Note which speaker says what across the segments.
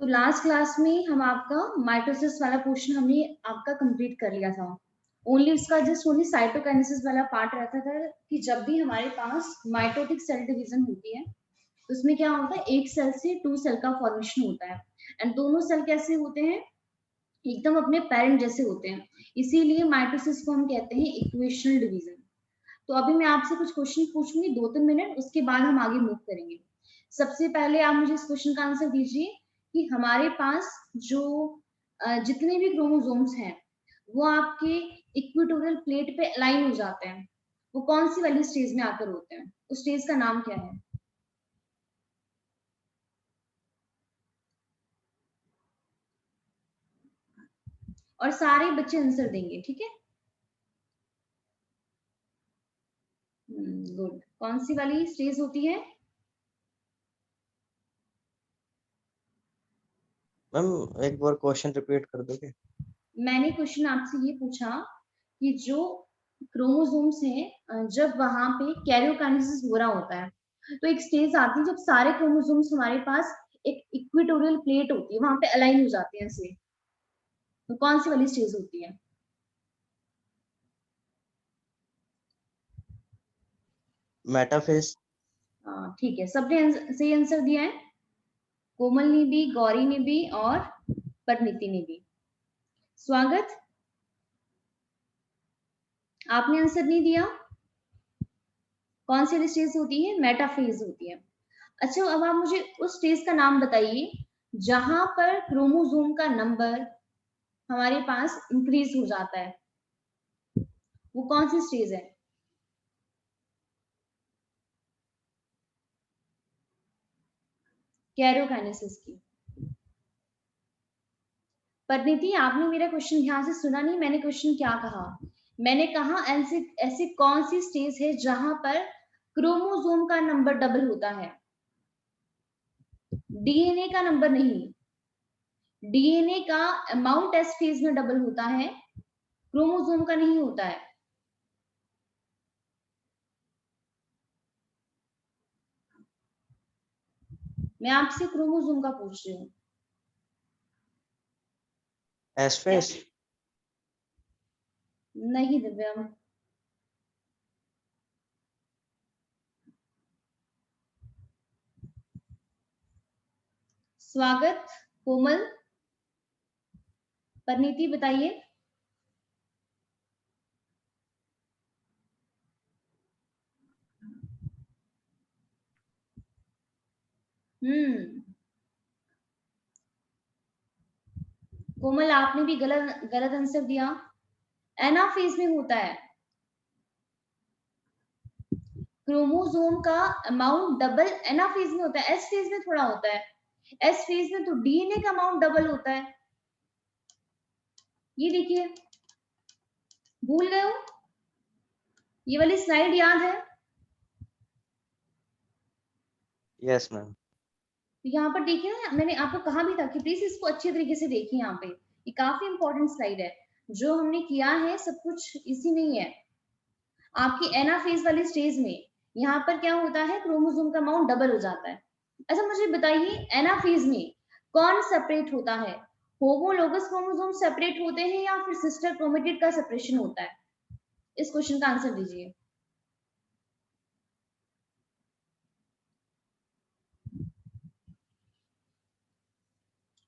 Speaker 1: तो last class में हम आपका माइटोसिस वाला पोर्शन हमने आपका कंप्लीट कर लिया था। ओनली इसका जस्ट ओनली साइटोकाइनेसिस वाला पार्ट रहता था कि जब भी हमारे पास माइटोटिक सेल डिवीजन होती है तो उसमें क्या होता है, एक सेल से 2 सेल का फॉर्मेशन होता है। एंड दोनों सेल कैसे होते हैं, एकदम अपने पेरेंट जैसे होते हैं, इसीलिए माइटोसिस को हम कहते हैं इक्वेशनल डिवीजन। तो अभी मैं आपसे कुछ क्वेश्चन पूछूंगी 2-3 मिनट, उसके बाद हम आगे मूव करेंगे। सबसे पहले आप मुझे इस क्वेश्चन का आंसर दीजिए कि हमारे पास जो जितने भी क्रोमोसोम्स हैं वो आपके इक्वेटोरियल प्लेट पे अलाइन हो जाते हैं, वो कौन सी वाली स्टेज में आकर होते हैं, उस स्टेज का नाम क्या है? और सारे बच्चे आंसर देंगे, ठीक है? गुड। कौन सी वाली स्टेज होती है?
Speaker 2: मैम एक बार क्वेश्चन रिपीट कर दोगे?
Speaker 1: मैंने क्वेश्चन आपसे ये पूछा कि जो क्रोमोसोम्स हैं जब वहां पे कैरियोकाइनेसिस हो रहा होता है तो एक स्टेज आती है जब सारे क्रोमोसोम्स हमारे पास एक इक्वेटोरियल प्लेट होती है वहां पे अलाइन हो जाते हैं ऐसे, तो कौन सी वाली स्टेज होती है?
Speaker 2: मेटाफेज।
Speaker 1: हाँ ठीक है, सबने सही आंसर दिया है। कोमल ने भी, गौरी ने भी और परिणीति ने भी। स्वागत। आपने आंसर नहीं दिया। कौन सी स्टेज होती है? मेटाफेज होती है। अच्छा, अब आप मुझे उस स्टेज का नाम बताइए जहां पर क्रोमोसोम का नंबर हमारे पास इंक्रीज हो जाता है, वो कौन सी स्टेज है? कैरियोकाइनेसिस की। परिणीति, आपने मेरा क्वेश्चन ध्यान से सुना नहीं। मैंने क्वेश्चन क्या कहा? मैंने कहा ऐसे ऐसी कौन सी स्टेज है जहां पर क्रोमोसोम का नंबर डबल होता है, डीएनए का नंबर नहीं। डीएनए का अमाउंट एस फेज में डबल होता है, क्रोमोसोम का नहीं होता है। मैं आपसे क्रोमोसोम का पूछ रही हूँ।
Speaker 2: S phase.
Speaker 1: नहीं दिव्यम। स्वागत, कोमल, परिणीति बताइए। कोमल, आपने भी गलत गलत आंसर दिया। एनाफेज में होता है। क्रोमोसोम का अमाउंट डबल एनाफेज में होता है, एस फेज में थोड़ा होता है। एस फेज में तो डीएनए का अमाउंट डबल होता है। ये देखिए, भूल गए हो? ये वाली स्लाइड याद है?
Speaker 2: Yes ma'am.
Speaker 1: तो यहाँ पर देखिए ना, मैंने आपको कहा भी था कि प्लीज इसको अच्छे तरीके से देखिए। यहाँ पे ये काफी इंपॉर्टेंट स्लाइड है। जो हमने किया है सब कुछ इसी में ही है। आपकी एनाफेज वाली स्टेज में यहाँ पर क्या होता है, क्रोमोसोम का अमाउंट डबल हो जाता है। अच्छा मुझे बताइए, एनाफेज में कौन सेपरेट होता है? होमोलोगस क्रोमोसोम सेपरेट होते हैं या फिर सिस्टर क्रोमेटिड का सेपरेशन होता है? इस क्वेश्चन का आंसर दीजिए।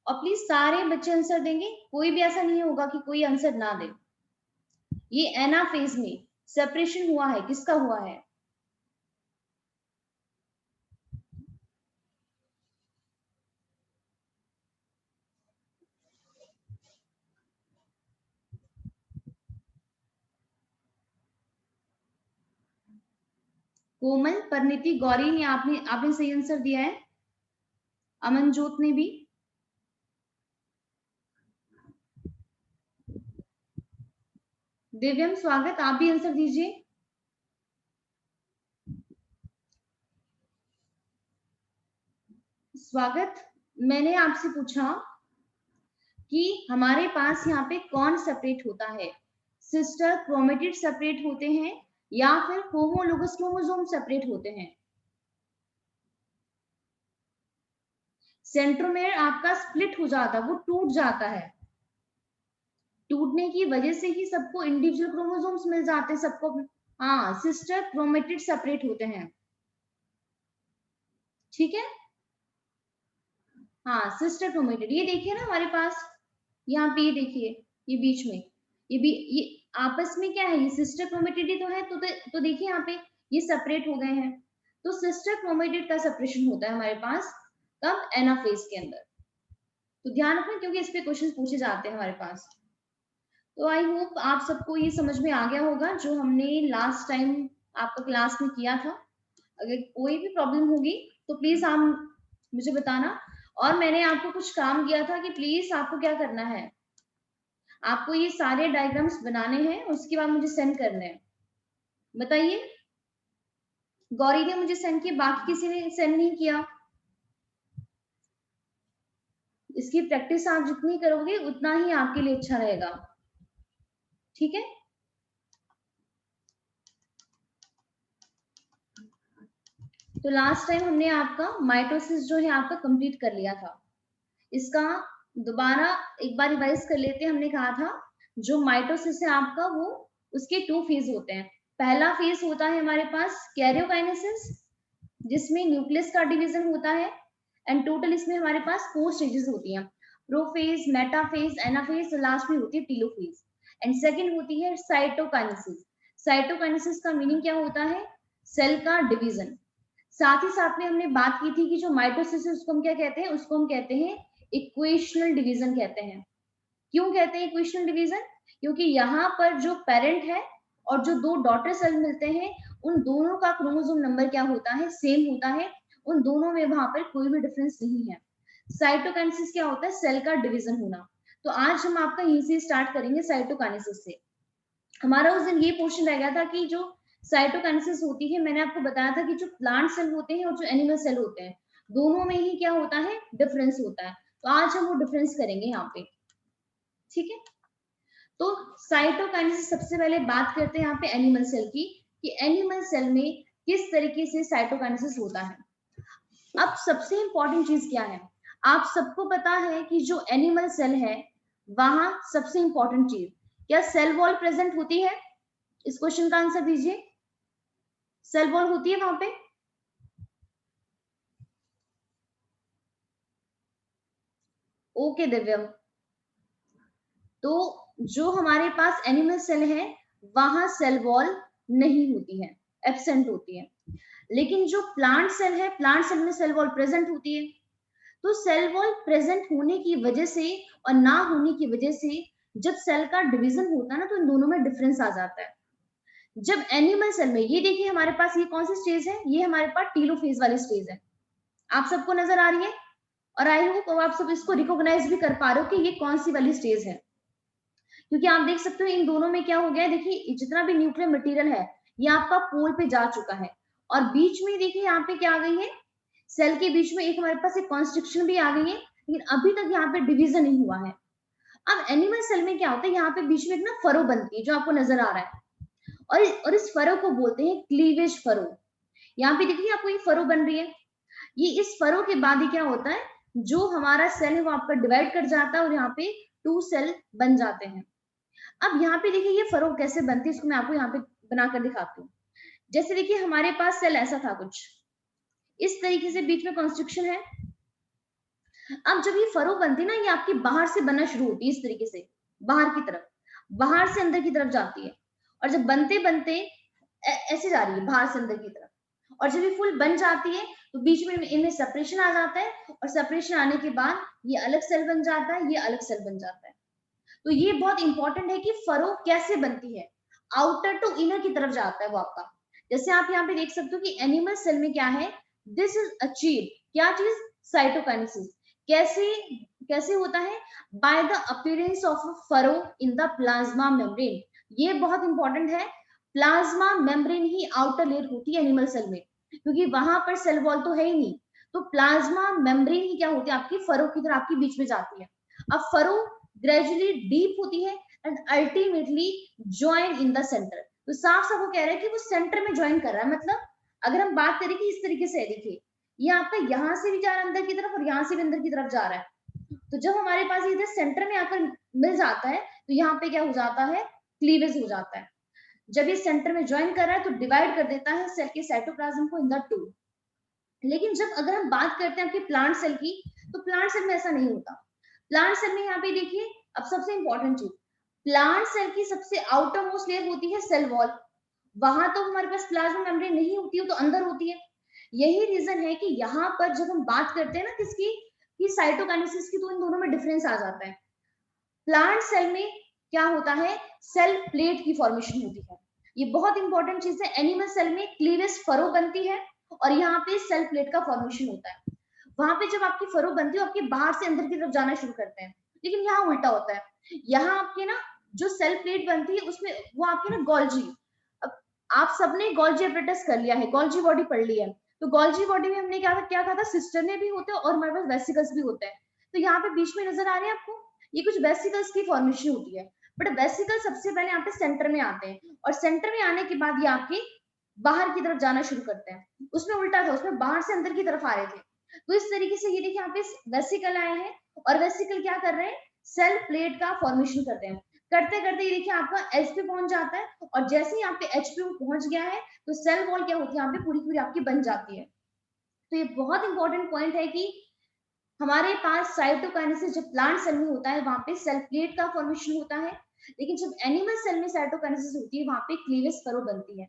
Speaker 1: और प्लीज सारे बच्चे आंसर देंगे, कोई भी ऐसा नहीं होगा कि कोई आंसर ना दे। ये एनाफेज में सेपरेशन हुआ है, किसका हुआ है? कोमल, परिणीति, गौरी ने आपने आपने सही आंसर दिया है। अमनजोत ने भी। दिव्यम, स्वागत, आप भी आंसर दीजिए। स्वागत, मैंने आपसे पूछा कि हमारे पास यहाँ पे कौन सेपरेट होता है, सिस्टर क्रोमेटिड सेपरेट होते हैं या फिर होमोलोगस क्रोमोसोम सेपरेट होते हैं? सेंट्रोमेयर आपका स्प्लिट हो जाता है, वो टूट जाता है। टूटने की वजह से ही सबको इंडिविजुअल क्रोमोसोम्स मिल जाते हैं सबको। हाँ, सिस्टर क्रोमेटिड सेपरेट होते हैं, ठीक है। हाँ, सिस्टर क्रोमेटिड, ये देखिए ना हमारे पास, यहाँ पे ये देखिए, ये बीच में, ये आपस में क्या है, ये सिस्टर क्रोमेटिड ही तो है। तो देखिए यहाँ पे ये सेपरेट हो गए हैं। तो सिस्टर क्रोमेटिड का सेपरेशन होता है हमारे पास कब, एनाफेज के अंदर। तो ध्यान रखना, क्योंकि इस पे क्वेश्चन पूछे जाते हैं हमारे पास। तो आई होप आप सबको ये समझ में आ गया होगा जो हमने लास्ट टाइम आपका क्लास में किया था। अगर कोई भी प्रॉब्लम होगी तो प्लीज आप मुझे बताना। और मैंने आपको कुछ काम दिया था कि प्लीज आपको क्या करना है, आपको ये सारे डायग्राम्स बनाने हैं, उसके बाद मुझे सेंड करने हैं। बताइए, गौरी ने मुझे सेंड किया, बाकी किसी ने सेंड नहीं किया। इसकी प्रैक्टिस आप जितनी करोगे उतना ही आपके लिए अच्छा रहेगा, ठीक है। तो लास्ट टाइम हमने आपका माइटोसिस जो है आपका कंप्लीट कर लिया था। इसका दोबारा एक बार रिवाइज कर लेते हैं। हमने कहा था जो माइटोसिस है आपका, वो उसके 2 फेज होते हैं। पहला फेज होता है हमारे पास कैरियोकाइनेसिस, जिसमें न्यूक्लियस का डिवीजन होता है। एंड टोटल इसमें हमारे पास 4 स्टेजेस होती हैं, प्रोफेज, मेटाफेज, एनाफेज, लास्ट में होती है टीलोफेज। एंड सेकंड होती है साइटोकाइनेसिस। साइटोकाइनेसिस का मीनिंग क्या होता है, सेल का डिवीजन। साथ ही साथ में हमने बात की थी कि जो माइटोसिस है उसको हम क्या कहते हैं, उसको हम कहते हैं इक्वेशनल डिवीजन कहते हैं। क्यों कहते हैं इक्वेशनल डिवीजन, क्योंकि यहाँ पर जो पेरेंट है और जो 2 डॉटर सेल मिलते हैं, उन दोनों का क्रोमोसोम नंबर क्या होता है, सेम होता है। उन दोनों में वहां पर कोई भी डिफरेंस नहीं है। साइटोकाइनेसिस क्या होता है, सेल का डिवीजन होना। तो आज हम आपका यहीं से स्टार्ट करेंगे, साइटोकाइनेसिस से। हमारा उस दिन ये क्वेश्चन रह गया था कि जो साइटोकाइनेसिस होती है, मैंने आपको बताया था कि जो प्लांट सेल होते हैं और जो एनिमल सेल होते हैं, दोनों में ही क्या होता है, डिफरेंस होता है। तो आज हम वो डिफरेंस करेंगे यहाँ पे, ठीक है। तो साइटोकाइनेसिस, सबसे पहले बात करते हैं यहाँ पे एनिमल सेल की, कि एनिमल सेल में किस तरीके से साइटोकाइनेसिस होता है। अब सबसे इंपॉर्टेंट चीज क्या है, आप सबको पता है कि जो एनिमल सेल है वहां सबसे इंपॉर्टेंट चीज क्या, सेल वॉल प्रेजेंट होती है। इस क्वेश्चन का आंसर दीजिए, सेल वॉल होती है वहां पे। ओके दिव्यम, तो जो हमारे पास एनिमल सेल है वहां सेल वॉल नहीं होती है, एब्सेंट होती है। लेकिन जो प्लांट सेल है, प्लांट सेल में सेल वॉल प्रेजेंट होती है। तो सेल वॉल प्रेजेंट होने की वजह से और ना होने की वजह से जब सेल का डिवीजन होता है ना, तो इन दोनों में डिफरेंस आ जाता है। जब एनिमल सेल में, ये देखिए हमारे पास ये कौन सी स्टेज है, ये हमारे पास टीलोफेज वाली स्टेज है। आप सबको नजर आ रही है, और आई होप आप सब इसको रिकॉग्नाइज भी कर पा रहे हो कि ये कौन सी वाली स्टेज है। क्योंकि आप देख सकते हो इन दोनों में क्या हो गया है, देखिए जितना भी न्यूक्लियर मटेरियल है ये आपका पोल पे जा चुका है। और बीच में देखिए यहाँ पे क्या आ गई है, सेल के बीच में एक हमारे पास एक कॉन्स्ट्रिक्शन भी आ गई है, लेकिन अभी तक यहाँ पे डिवीजन नहीं हुआ है। अब एनिमल सेल में क्या होता है, यहाँ पे बीच में एक ना फरो बनती है जो आपको नजर आ रहा है, और इस फरो को बोलते हैं क्लीवेज फरो। यहाँ पे देखिए आपको ये फरो बन रही है। ये इस फरो के बाद ही क्या होता है, जो हमारा सेल है वो आपका डिवाइड कर जाता है और यहाँ पे 2 सेल बन जाते हैं। अब यहाँ पे देखिए ये फरो कैसे बनती है, इसको मैं आपको यहाँ पे बनाकर दिखाती हूँ। जैसे देखिए हमारे पास सेल ऐसा था कुछ इस तरीके से, बीच में कॉन्स्ट्रिक्शन है। अब जब ये फरो बनती है ना, ये आपकी बाहर से बनना शुरू होती है इस तरीके से, बाहर की तरफ, बाहर से अंदर की तरफ जाती है। और जब बनते बनते ऐसे जा रही है बाहर से अंदर की तरफ, और जब ये फुल बन जाती है तो बीच में इनमें सेपरेशन आ जाता है, और सेपरेशन आने के बाद ये अलग सेल बन जाता है, ये अलग सेल बन जाता है। तो ये बहुत इंपॉर्टेंट है कि फरो कैसे बनती है, आउटर टू इनर की तरफ जाता है वो आपका। जैसे आप यहाँ पे देख सकते हो कि एनिमल सेल में क्या है, दिस इज अचीव, क्या चीज, साइटोकाइनेसिस। कैसे कैसे होता है, by the appearance of furrow in the plasma membrane. ये बहुत इंपॉर्टेंट है, प्लाज्मा मेम्ब्रेन ही आउटर लेयर होती है एनिमल सेल में, क्योंकि वहां पर सेल वॉल तो है ही नहीं। तो प्लाज्मा मेम्ब्रेन ही क्या होती है, आपकी फरो की तरह आपकी बीच में जाती है। अब फरो ग्रेजुअली डीप होती है and ultimately join in the centre. तो साफ साफ वो कह रहा है कि वो सेंटर में ज्वाइन कर रहा है। मतलब अगर हम बात करें कि इस तरीके से है, देखिए ये आपका यहाँ से भी जा रहा है अंदर की तरफ और यहाँ से भी अंदर की तरफ जा रहा है। तो जब हमारे पास इधर सेंटर में आकर मिल जाता है तो यहाँ पे क्या हो जाता है, क्लीवेज हो जाता है। जब ये सेंटर में ज्वाइन कर रहा है तो डिवाइड कर देता है सेल के साइटोप्लाज्म को इन द टू। लेकिन जब अगर हम बात करते हैं आपके प्लांट सेल की, तो प्लांट सेल में ऐसा नहीं होता। प्लांट सेल में यहाँ पे देखिए, अब सबसे इंपॉर्टेंट चीज, प्लांट सेल की सबसे आउटर मोस्ट लेयर होती है सेल वॉल। वहां तो हमारे पास प्लाज्मा मेम्ब्रेन नहीं होती है, तो अंदर होती है। यही रीजन है कि यहाँ पर जब हम बात करते हैं ना किसकी, कि साइटोकाइनेसिस की, तो इन दोनों में डिफरेंस आ जाता है। प्लांट सेल में क्या होता है, सेल प्लेट की फॉर्मेशन होती है। ये बहुत इंपॉर्टेंट चीज है। एनिमल सेल में क्लीवेज फरो बनती है और यहाँ पे सेल प्लेट का फॉर्मेशन होता है। वहां पे जब आपकी फरो बनती है, आपके बाहर से अंदर की तरफ जाना शुरू करते हैं। लेकिन यहाँ उल्टा होता है। यहाँ आपके ना जो सेल प्लेट बनती है उसमें वो आपकी ना गोल्जी, अब आप सबने गोल्जी एपरेटस कर लिया है, गोल्जी बॉडी पढ़ ली है। तो गोल्जी बॉडी में हमने क्या कहा था, सिस्टर्ने भी होते हैं और हमारे पास वेसिकल्स भी होते हैं। तो यहाँ पे बीच में नजर आ रहे हैं आपको, ये कुछ वेसिकल्स की फॉर्मेशन होती है। बट वेसिकल सबसे पहले यहाँ पे सेंटर में आते हैं और सेंटर में आने के बाद ये आपके बाहर की तरफ जाना शुरू करते हैं। उसमें उल्टा था, उसमें बाहर से अंदर की तरफ आ रहे थे। तो इस तरीके से ये देखिए यहाँ पे वेसिकल आए हैं और वेसिकल क्या कर रहे हैं, सेल प्लेट का फॉर्मेशन करते हैं। करते करते ये देखिए आपका एच पे पहुंच जाता है और जैसे ही यहाँ पे एच पे पहुंच गया है तो सेल वॉल क्या होती है, यहाँ पे पूरी पूरी आपकी बन जाती है। तो ये बहुत इंपॉर्टेंट पॉइंट है कि हमारे पास साइटोकाइनेसिस जब प्लांट सेल में होता है वहां पे सेल प्लेट का फॉर्मेशन होता है। लेकिन जब एनिमल सेल में साइटोकाइनेसिस होती है वहां पे क्लीवेज फरो बनती है।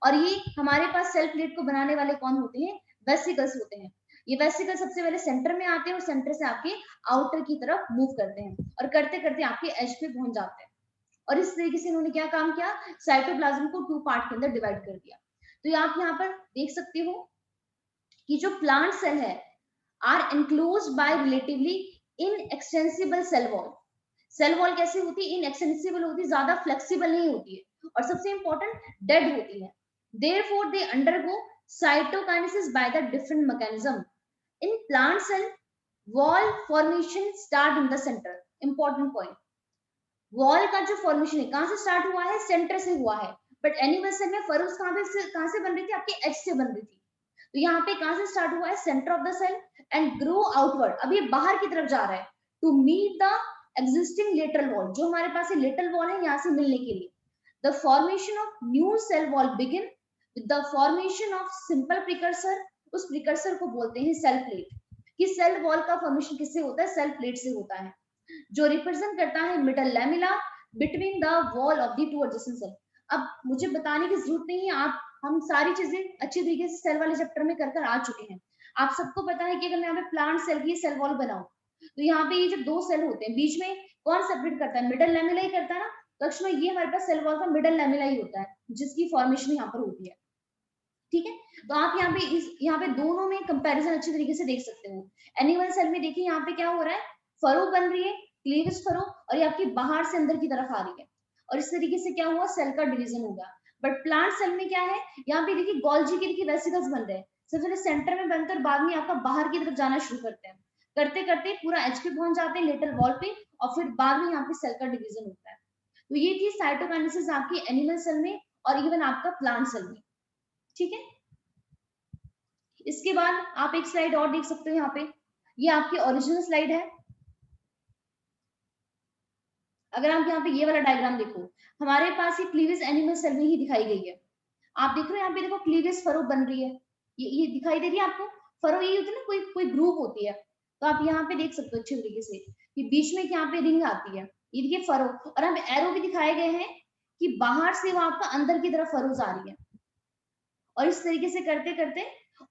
Speaker 1: और ये हमारे पास सेल प्लेट को बनाने वाले कौन होते हैं, वेसिकल्स होते हैं। ये वेसिकल सबसे पहले सेंटर में आते हैं और सेंटर से आपके आउटर की तरफ मूव करते हैं और करते करते आपके एज पे पहुंच जाते हैं। और इस तरीके से इन्होंने क्या काम किया, साइटोप्लाज्म को टू पार्ट के अंदर डिवाइड कर दिया। तो ये आप यहाँ पर देख सकते हो कि जो प्लांट सेल है are enclosed by relatively inextensible cell wall। Cell wall कैसी होती है, इनएक्सेसिबल होती है, ज्यादा फ्लेक्सिबल नहीं होती है और सबसे इंपॉर्टेंट डेड होती है। therefore they undergo cytokinesis by the different mechanism। in plant cell wall formation start in the center। important point, wall का जो फॉर्मेशन है कहां से स्टार्ट हुआ है, सेंटर से हुआ है। बट एनिमल सेल में फरोज कहां से बन रही थी, आपके एज से बन रही थी। तो यहाँ पे कहां से स्टार्ट हुआ है, centre of the cell and grow outward. अब ये बाहर की तरफ जा रहा है to meet the existing lateral wall. जो हमारे पास लेटरल वॉल है यहाँ से मिलने के लिए the formation of new cell wall begin with the formation of simple precursor. उस प्रिकर्सर को बोलते हैं सेल प्लेट। कि सेल वॉल का फॉर्मेशन किससे होता है, सेल प्लेट से होता है, जो रिप्रेजेंट करता है middle lamella between the wall of the two adjacent cell. अब मुझे बताने की जरूरत नहीं है, आप हम सारी चीजें अच्छी तरीके से सेल वाले चैप्टर में कर आ चुके हैं। आप सबको पता है कि अगर मैं यहाँ पे प्लांट सेल की सेल वॉल बनाऊं तो यहाँ पे ये जो दो सेल होते हैं बीच में कौन सेपरेट करता है, मिडल लैमिला ही करता है ना। तो अक्सर ये हमारे पास सेल वॉल का मिडल लैमिला ही होता है जिसकी फॉर्मेशन यहाँ पर होती है। ठीक है, तो आप यहाँ पे दोनों में कंपैरिजन अच्छी तरीके से देख सकते हो। एनिमल सेल में देखिए यहाँ पे क्या हो रहा है, फरो बन रही है, क्लीवेज फरो, और ये आपकी बाहर से अंदर की तरफ आ रही है और इस तरीके से क्या हुआ, सेल का डिवीजन होगा। बट प्लांट सेल में क्या है, यहाँ पे देखिए गोल्जी के देखिए वेसिकल्स बन रहे हैं। सबसे पहले सेंटर में बनकर बाद में आपका बाहर की तरफ जाना शुरू करते हैं। करते करते पूरा एच पे पहुंच जाते हैं लेटरल वॉल पे और फिर बाद में यहाँ पे सेल का डिवीजन होता है। तो ये थी साइटोकाइनेसिस आपकी एनिमल सेल में और इवन आपका प्लांट सेल में। ठीक है, इसके बाद आप एक स्लाइड और देख सकते हो यहाँ पे, ये आपकी ओरिजिनल स्लाइड है। अगर आप यहाँ पे ये वाला डायग्राम देखो, हमारे पास ये क्लीवेज एनिमल सेल में ही दिखाई गई है। आप देख रहे हो यहाँ पे देखो क्लीवेज फरो बन रही है, ये दिखाई दे रही है आपको। फरो ये होती है ना, कोई कोई ग्रुप होती है। तो आप यहाँ पे देख सकते हो अच्छे तरीके से कि बीच में यहाँ पे रिंग आती है, ये देखिए फरो, और यहाँ पे एरो भी दिखाए गए हैं कि बाहर से वो आपका अंदर की तरफ फरोज आ रही है। और इस तरीके से करते करते,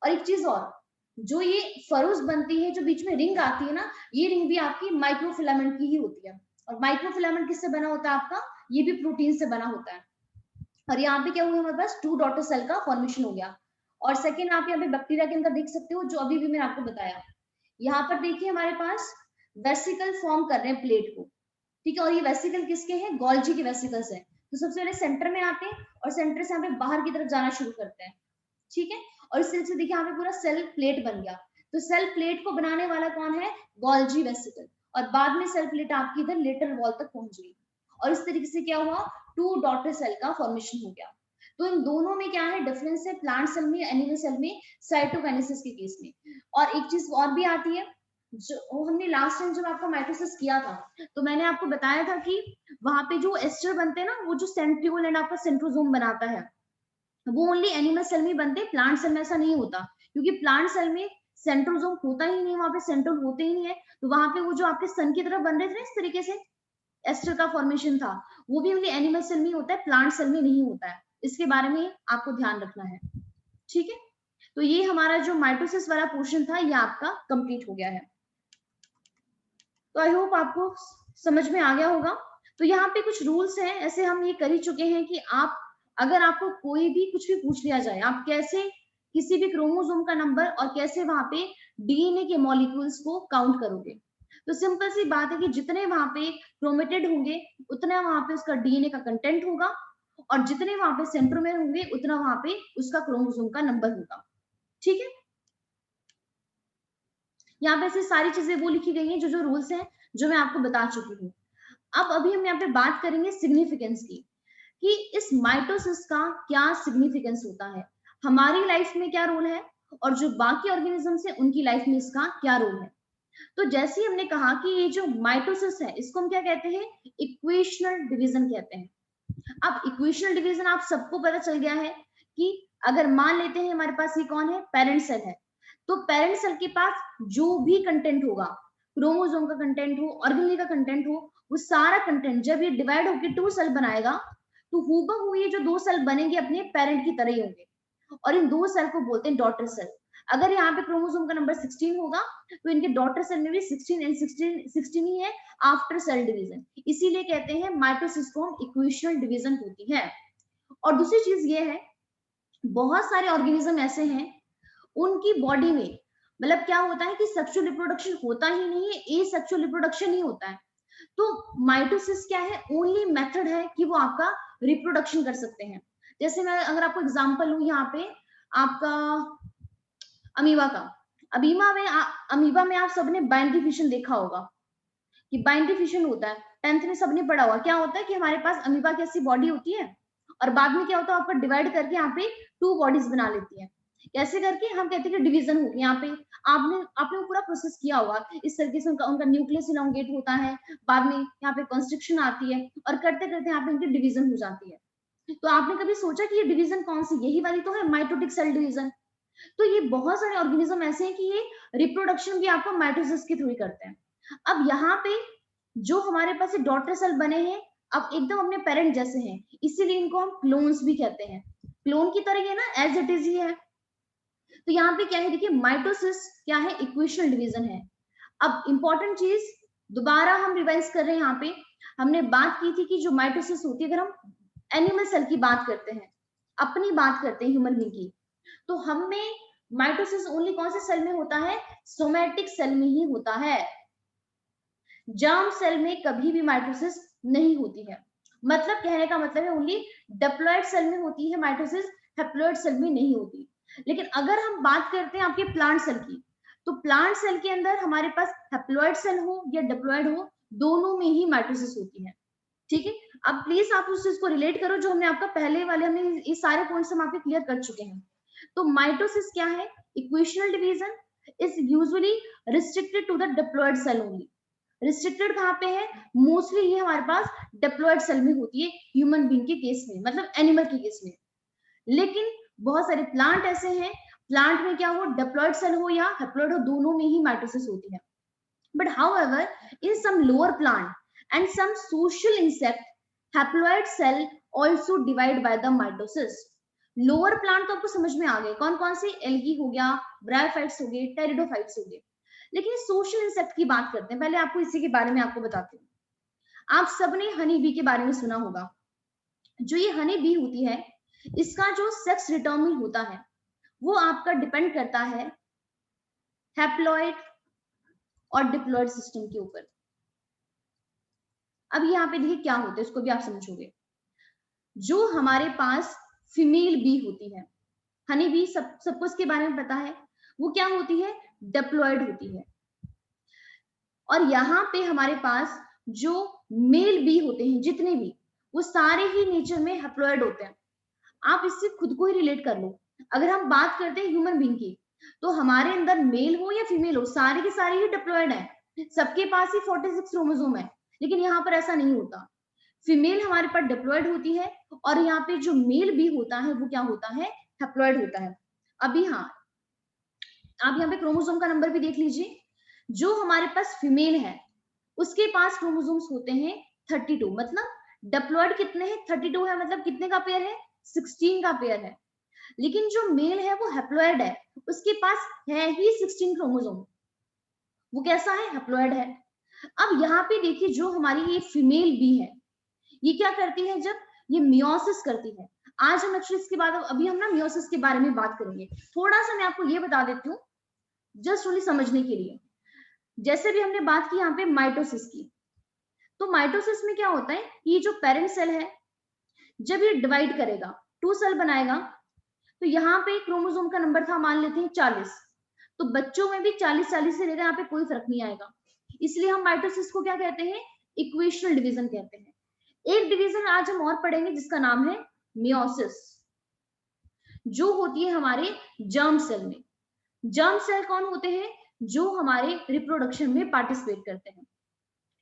Speaker 1: और एक चीज और, जो ये फरोज बनती है, जो बीच में रिंग आती है ना, ये रिंग भी आपकी माइक्रोफिलामेंट की ही होती है। और माइक्रोफिलामेंट किससे बना होता है आपका, ये भी प्रोटीन से बना होता है। और यहाँ पे क्या हुआ, हमारे पास टू डॉटर सेल का फॉर्मेशन हो गया। और सेकेंड आप यहाँ पे बैक्टीरिया के अंदर देख सकते हो, जो अभी भी मैंने आपको बताया। यहाँ पर देखिए हमारे पास वेसिकल फॉर्म कर रहे हैं प्लेट को। ठीक है, और ये वेसिकल किसके हैं, गोल्जी के वेसिकल्स है। तो सबसे पहले सेंटर में आते हैं और सेंटर से यहाँ पे बाहर की तरफ जाना शुरू करते हैं। ठीक है, और इस तरह से देखिए यहाँ पे पूरा सेल प्लेट बन गया। तो सेल प्लेट को बनाने वाला कौन है, गोल्जी वेसिकल, और बाद में सेल प्लेट आपकी इधर लेटरल वॉल तक पहुंच गई और इस तरीके से क्या हुआ, टू डॉटर सेल का फॉर्मेशन हो गया। तो इन दोनों में क्या है डिफरेंस है, प्लांट सेल में, एनिमल सेल में, साइटोकाइनेसिस के केस में। और एक चीज और भी आती है, जो हमने लास्ट टाइम जब आपका माइटोसिस किया था तो मैंने आपको बताया था कि वहां पे जो एस्टर बनते हैं ना, वो जो सेंट्रियोल एंड आपका सेंट्रोजोम बनाता है, वो ओनली एनिमल सेल में बनते हैं, प्लांट सेल में ऐसा नहीं होता, क्योंकि प्लांट सेल में सेंट्रोजोम होता ही नहीं, वहां पे सेंट्रोल होते ही नहीं है। तो वहां पे वो जो आपके सन की तरफ बन रहे थे ना इस तरीके से एस्टर का फॉर्मेशन था, वो भी ओनली एनिमल सेल में होता है, प्लांट सेल में नहीं होता है। इसके बारे में आपको ध्यान रखना है, ठीक है। तो ये हमारा जो माइटोसिस वाला पोर्शन था ये आपका कंप्लीट हो गया है। तो आई होप आपको समझ में आ गया होगा। तो यहाँ पे कुछ रूल्स हैं, ऐसे हम ये कर ही चुके हैं कि आप अगर आपको कोई भी कुछ भी पूछ लिया जाए, आप कैसे किसी भी क्रोमोसोम का नंबर और कैसे वहां पे डीएनए के मॉलिक्यूल्स को काउंट करोगे। तो सिंपल सी बात है कि जितने वहां पे क्रोमेटेड होंगे उतना वहां पे उसका डीएनए का कंटेंट होगा, और जितने वहां पे सेंट्रोमेर होंगे उतना वहां पे उसका क्रोमोसोम का नंबर होगा, ठीक है। यहाँ पे ऐसी सारी चीजें वो लिखी गई हैं जो जो रूल्स हैं जो मैं आपको बता चुकी हूँ। अब अभी हम यहाँ पे बात करेंगे सिग्निफिकेंस की, कि इस माइटोसिस का क्या सिग्निफिकेंस होता है, हमारी लाइफ में क्या रोल है, और जो बाकी ऑर्गेनिजम्स है उनकी लाइफ में इसका क्या रोल है। तो जैसे ही हमने कहा कि ये जो माइटोसिस है इसको हम क्या कहते हैं, इक्वेशनल डिवीजन कहते हैं। अब इक्वेशनल डिवीजन आप सबको पता चल गया है कि अगर मान लेते हैं हमारे पास ये कौन है, पेरेंट सेल है, तो पेरेंट सेल के पास जो भी कंटेंट होगा, क्रोमोसोम का कंटेंट हो, ऑर्गेनेल का कंटेंट हो, वो सारा कंटेंट जब ये डिवाइड होकर 2 सेल बनाएगा तो हूबहू ये जो 2 सेल बनेंगे अपने पेरेंट की तरह ही होंगे, और इन 2 सेल को बोलते हैं डॉटर सेल। अगर यहाँ पे क्रोमोसोम का नंबर 16 होगा तो इनके डॉटर सेल में भी 16 एंड 16 ही है आफ्टर सेल डिवीजन, इसीलिए कहते हैं माइटोसिस को हम इक्वेशनल डिवीजन होती है। और दूसरी चीज ये है, बहुत सारे ऑर्गेनिज्म ऐसे हैं उनकी बॉडी में मतलब क्या होता है कि सेक्सुअल रिप्रोडक्शन होता ही नहीं है, एसेक्सुअल रिप्रोडक्शन ही होता है। तो माइटोसिस क्या है, ओनली मेथड है कि वो आपका रिप्रोडक्शन कर सकते हैं। जैसे मैं अगर आपको एग्जांपल लूं यहाँ पे आपका अमीबा का, अमीबा में आप सबने बाइनरी फिशन देखा होगा कि बाइनरी फिशन होता है, 10th में सबने पढ़ा हुआ। क्या होता है कि हमारे पास अमीबा की ऐसी बॉडी होती है और बाद में क्या होता है आपका डिवाइड करके यहाँ पे 2 बॉडीज बना लेती है। कैसे करके, हम कहते हैं कि डिवीजन होगी। यहाँ पे आपने पूरा प्रोसेस किया होगा इस तरीके से, उनका न्यूक्लियस इलोंगेट होता है, बाद में यहाँ पे कंस्ट्रक्शन आती है और करते करते यहाँ पे उनकी डिवीजन हो जाती है। तो आपने कभी सोचा कि ये डिवीजन कौन सी, यही वाली तो है माइटोटिक सेल डिवीजन। तो ये बहुत सारे ऑर्गेनिज्म ऐसे हैं कि ये रिप्रोडक्शन भी आपको माइटोसिस के थ्रू ही करते हैं। अब यहाँ पे जो हमारे पास डॉटर सेल बने हैं अब एकदम अपने पेरेंट जैसे हैं, इसीलिए इनको हम क्लोन्स भी कहते हैं। क्लोन की तरह ये ना एज इट इज ही है। तो यहाँ पे क्या है, देखिए माइटोसिस क्या है, इक्वेशनल डिवीजन है। अब इंपॉर्टेंट चीज दोबारा हम रिवाइज कर रहे हैं, यहाँ पे हमने बात की थी कि जो माइटोसिस होती है, अगर हम एनिमल सेल की बात करते हैं, अपनी बात करते हैं ह्यूमन बीइंग की, तो हमें माइटोसिस ओनली कौन से सेल में होता है, सोमैटिक सेल में ही होता है। जर्म सेल में कभी भी माइटोसिस नहीं होती है। मतलब कहने का मतलब है ओनली डिप्लॉइड सेल में होती है माइटोसिस, हैप्लॉइड सेल में नहीं होती। लेकिन अगर हम बात करते हैं आपके प्लांट सेल की, तो प्लांट सेल के अंदर हमारे पास हैप्लॉइड सेल हो या डिप्लॉइड हो, दोनों में ही माइटोसिस होती है, ठीक है। अब प्लीज आप उस चीज को रिलेट करो जो हमने आपका पहले वाले, हमने ये सारे पॉइंट्स हम आपके क्लियर कर चुके हैं। तो माइटोसिस क्या है, equational division is usually restricted to the diploid cell only. Restricted कहाँ पे है, मोस्टली ये हमारे पास डिप्लॉइड सेल में होती है ह्यूमन बीइंग के केस में, मतलब एनिमल के केस में। लेकिन बहुत सारे प्लांट ऐसे हैं, प्लांट में क्या हो, डिप्लॉइड सेल हो या हैप्लॉइड हो, दोनों में ही माइटोसिस होती है। But however in some lower plant and some social insect, haploid cell also divide by the mitosis. Lower plant तो आपको समझ में आ गए, कौन कौन से, एल्गी हो गया, ब्रायोफाइट्स हो गए, टेरिडोफाइट्स हो गए। लेकिन सोशल इंसेक्ट की बात करते हैं, पहले आपको इसी के बारे में आपको बताती हूँ। आप सबने हनी बी के बारे में सुना होगा। जो ये हनी बी होती है, इसका जो सेक्स डिटरमिन होता है वो आपका डिपेंड करता है हैप्लॉइड और डिप्लॉइड सिस्टम के ऊपर। अब यहाँ पे देखिए क्या होता है, इसको भी आप समझोगे। जो हमारे पास फीमेल बी होती है, हनी बी, सबको इसके बारे में पता है, वो क्या होती है, डिप्लॉइड होती है। और यहाँ पे हमारे पास जो मेल बी होते हैं जितने भी, वो सारे ही नेचर में हैप्लॉइड होते हैं। आप इससे खुद को ही रिलेट कर लो। अगर हम बात करते हैं ह्यूमन बीइंग की, तो हमारे अंदर मेल हो या फीमेल हो, सारे के सारे ही डिप्लॉयड है, सबके पास ही 46 क्रोमोसोम है। लेकिन यहाँ पर ऐसा नहीं होता, फीमेल हमारे पास डिप्लॉयड होती है और यहाँ पे जो मेल भी होता है वो क्या होता है, हैप्लॉयड होता है। अभी हाँ, आप यहाँ पे क्रोमोसोम का नंबर भी देख लीजिए। जो हमारे पास फीमेल है उसके पास क्रोमोसोम्स होते हैं 32, मतलब डिप्लॉयड कितने हैं, 32 है, मतलब कितने का पेयर है, 16 का पेयर है। लेकिन जो मेल है वो हैप्लॉयड है, उसके पास है ही 16 क्रोमोसोम, वो कैसा है, हैप्लॉयड है। अब यहाँ पे देखिए, जो हमारी ये फीमेल बी है, ये क्या करती है, जब ये मियोसिस करती है। आज हम एक्चुअली इसके बाद, अभी हम ना मियोसिस के बारे में बात करेंगे। थोड़ा सा मैं आपको ये बता देती हूँ जस्ट ओनली समझने के लिए। जैसे भी हमने बात की यहाँ पे माइटोसिस की, तो माइटोसिस में क्या होता है, ये जो पेरेंट सेल है जब ये डिवाइड करेगा, 2 सेल बनाएगा, तो यहाँ पे क्रोमोसोम का नंबर था, मान लेते हैं 40, तो बच्चों में भी 40 से लेकर यहाँ पे कोई फर्क नहीं आएगा। इसलिए हम माइटोसिस को क्या कहते हैं, इक्वेशनल डिवीजन कहते हैं। एक डिवीजन आज हम और पढ़ेंगे जिसका नाम है मियोसिस, जो होती है हमारे जर्म सेल में। जर्म सेल कौन होते हैं, जो हमारे रिप्रोडक्शन में पार्टिसिपेट करते हैं।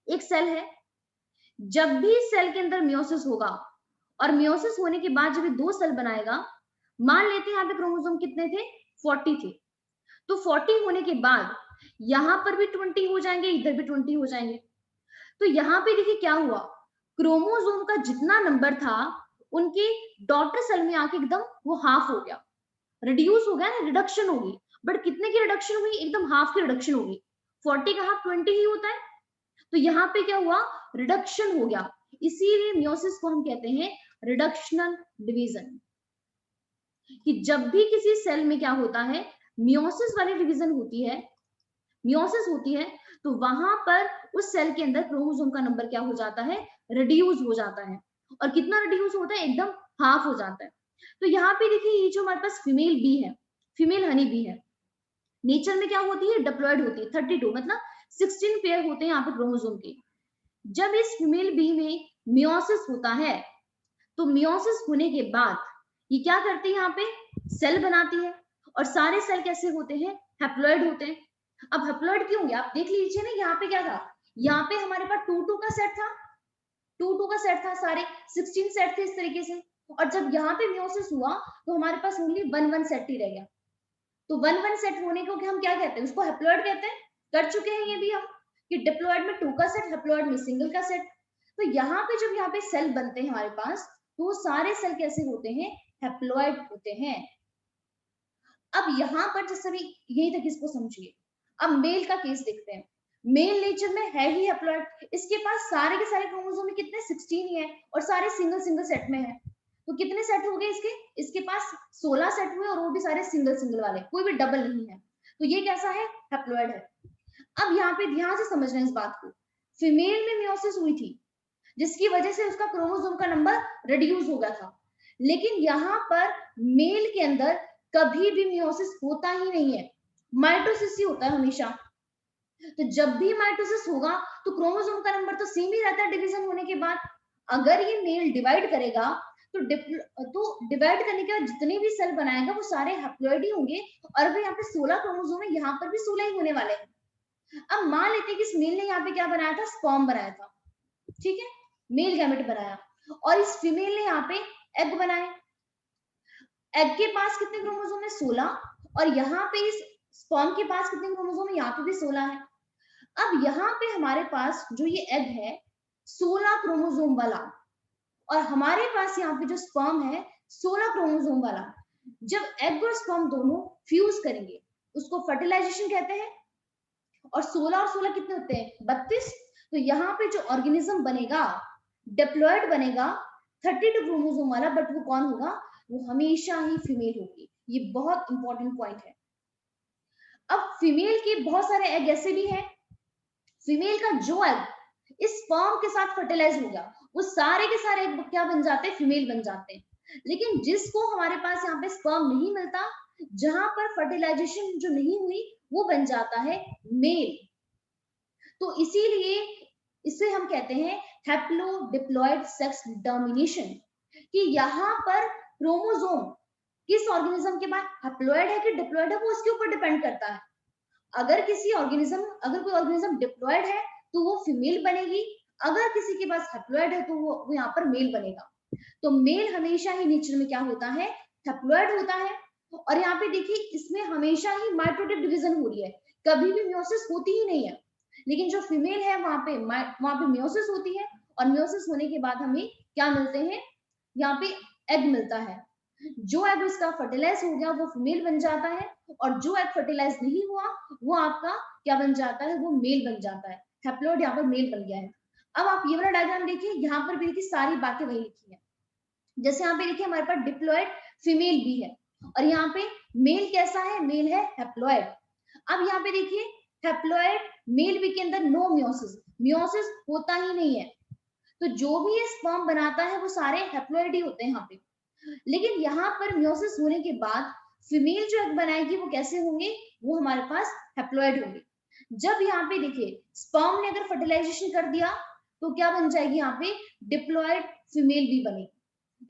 Speaker 1: एक सेल है, जब भी सेल के अंदर मियोसिस होगा और मियोसिस होने के बाद जब ये 2 सेल बनाएगा, मान लेते हैं यहाँ पे क्रोमोसोम कितने थे, 40 थे, तो 40 होने के बाद यहाँ पर भी 20 हो जाएंगे, इधर भी 20 हो जाएंगे। तो यहाँ पे देखिए क्या हुआ, क्रोमोसोम का जितना नंबर था उनके डॉटर सेल में आके एकदम वो हाफ हो गया, रिड्यूस हो गया ना, रिडक्शन होगी। बट कितने की रिडक्शन हुई, एकदम हाफ की रिडक्शन होगी। 40 का हाफ 20 ही होता है, तो यहाँ पे क्या हुआ, रिडक्शन हो गया। इसीलिए मियोसिस को हम कहते हैं रिडक्शनल डिवीजन, कि जब भी किसी सेल में क्या होता है, मियोसिस वाली डिवीजन होती है, मियोसिस होती है, तो वहां पर उस सेल के अंदर क्रोमोसोम का नंबर क्या हो जाता है, रिड्यूस हो जाता है। और कितना रिड्यूस होता है, एकदम हाफ हो जाता है। तो यहाँ पे देखिए, ये जो हमारे पास फीमेल बी है, फीमेल हनी बी है, नेचर में क्या होती है, डिप्लॉयड होती है, 32, मतलब 16 पेयर होते हैं यहाँ पे क्रोमोसोम के। जब इस फीमेल बी में मियोसिस होता है, तो मियोसिस होने के बाद ये क्या करती है, यहाँ पे सेल बनाती है, और सारे सेल कैसे होते हैं, हैप्लॉयड होते हैं। अब हैप्लॉयड क्यों होंगे, आप देख लीजिए ना, यहाँ पे क्या था, यहाँ पे हमारे पास 2 का सेट था, 2 का सेट था, सारे 16 सेट थे इस तरीके से। और जब यहाँ पे मियोसिस हुआ, तो हमारे पास ओनली 1 सेट ही रह गया। तो 1 सेट होने को हम क्या कहते हैं, उसको हैप्लॉयड कहते हैं। कर चुके हैं ये भी हम, कि डिप्लॉयड में 2 का सेट, हैप्लॉयड में सिंगल का सेट। तो यहाँ पे जब यहाँ पे सेल बनते हैं हमारे पास, तो वो सारे सेल कैसे होते हैं, हैप्लॉयड होते हैं। अब यहाँ पर जैसे भी यही तक इसको समझिए। अब मेल का केस देखते हैं। मेल नेचर में है ही हैप्लॉयड, इसके पास सारे के सारे क्रोमोसोम में कितने, 16 ही है, और सारे सिंगल सिंगल सेट में है। तो कितने सेट हो गए इसके पास 16 सेट हुए, और वो भी सारे सिंगल सिंगल वाले, कोई भी डबल नहीं है। तो ये कैसा है, हैप्लॉयड है। अब यहाँ पे ध्यान से समझना इस बात को, फीमेल में मियोसिस हुई थी, जिसकी वजह से उसका क्रोमोसोम का नंबर रिड्यूस हो गया था। लेकिन यहाँ पर मेल के अंदर कभी भी मियोसिस होता ही नहीं है, माइटोसिस ही होता है हमेशा। तो जब भी माइटोसिस होगा, तो क्रोमोसोम का नंबर तो सेम ही रहता है डिवीजन होने के बाद। अगर ये मेल डिवाइड करेगा, तो डिवाइड करने के बाद जितने भी सेल बनाएगा वो सारे हैप्लॉयड ही होंगे। और अगर यहाँ पे 16 क्रोमोसोम है, यहाँ पर भी 16 ही होने वाले हैं। अब मान लेते हैं कि इस मेल ने यहाँ पे क्या बनाया था, स्पर्म बनाया था, ठीक है, मेल गैमेट बनाया, और इस फीमेल ने यहाँ पे एग बनाए। एग के पास कितने क्रोमोसोम है, 16, और यहाँ पे इस स्पर्म के पास कितने क्रोमोसोम है, यहाँ पे भी 16 है। अब यहाँ पे हमारे पास जो ये एग है 16 क्रोमोसोम वाला, और हमारे पास यहाँ पे जो स्पर्म है 16 क्रोमोसोम वाला। जब एग और स्पर्म दोनों फ्यूज करेंगे, उसको फर्टिलाइजेशन कहते हैं। और 16 और 16 कितने होते हैं, 32। तो यहाँ पे जो ऑर्गेनिज्म बनेगा, डिप्लॉयड बनेगा, 32 क्रोमोसोम वाला, बट वो कौन होगा, वो हमेशा ही फीमेल होगी। ये बहुत इंपॉर्टेंट पॉइंट है। अब फीमेल के बहुत सारे एग ऐसे भी हैं, फीमेल का जो एग इस स्पर्म के साथ फर्टिलाइज हो गया, वो सारे के सारे एग क्या बन जाते हैं, फीमेल बन जाते हैं। लेकिन जिसको हमारे पास यहाँ पे स्पर्म नहीं मिलता, जहां पर फर्टिलाइजेशन जो नहीं हुई, वो बन जाता है मेल। तो इसीलिए इसे हम कहते हैं हैप्लोडिप्लॉयड सेक्स डिटर्मिनेशन, कि यहाँ पर क्रोमोसोम किस ऑर्गेनिज्म के पास हैप्लॉइड है कि डिप्लॉइड है वो उसके ऊपर डिपेंड करता है। अगर कोई ऑर्गेनिज्म डिप्लॉइड है तो वो फीमेल बनेगी, अगर किसी के पास हैप्लॉइड है तो वो यहाँ पर मेल बनेगा। तो मेल हमेशा ही नेचर में क्या होता है, हैप्लॉइड होता है। और यहाँ पे देखिए इसमें हमेशा ही माइटोटिक डिवीजन हो रही है, कभी भी मियोसिस होती ही नहीं है। लेकिन जो फीमेल है वहां पे मियोसिस होती है, और मियोसिस होने के बाद हमें क्या मिलते हैं, यहाँ पे एग मिलता है। जो एग उसका फर्टिलाइज हो गया वो फीमेल बन जाता है, और जो एग फर्टिलाइज नहीं हुआ वो आपका क्या बन जाता है, वो मेल बन जाता है। हैप्लॉइड यहाँ पर मेल बन गया है। अब आप ये वाला डायग्राम देखिए, यहाँ पर भी देखिए सारी बातें वही लिखी है। जैसे यहाँ पे देखिए हमारे पास डिप्लॉइड फीमेल भी है, और यहाँ पे मेल कैसा है, मेल है हैप्लॉइड। अब यहाँ पे देखिए हैप्लॉइड मेल बी के अंदर नो मियोसिस, मियोसिस होता ही नहीं है। तो जो भी ये स्पर्म बनाता है वो सारे हैप्लॉइड ही होते हैं यहाँ पे। लेकिन यहाँ पर मियोसिस होने के बाद फीमेल जो एग बनाएगी वो कैसे होंगे, वो हमारे पास हैप्लॉइड होंगे। जब यहाँ पे देखिए स्पर्म ने अगर फर्टिलाइजेशन कर दिया तो क्या बन जाएगी, यहाँ पे डिप्लॉइड फीमेल भी बनेगी।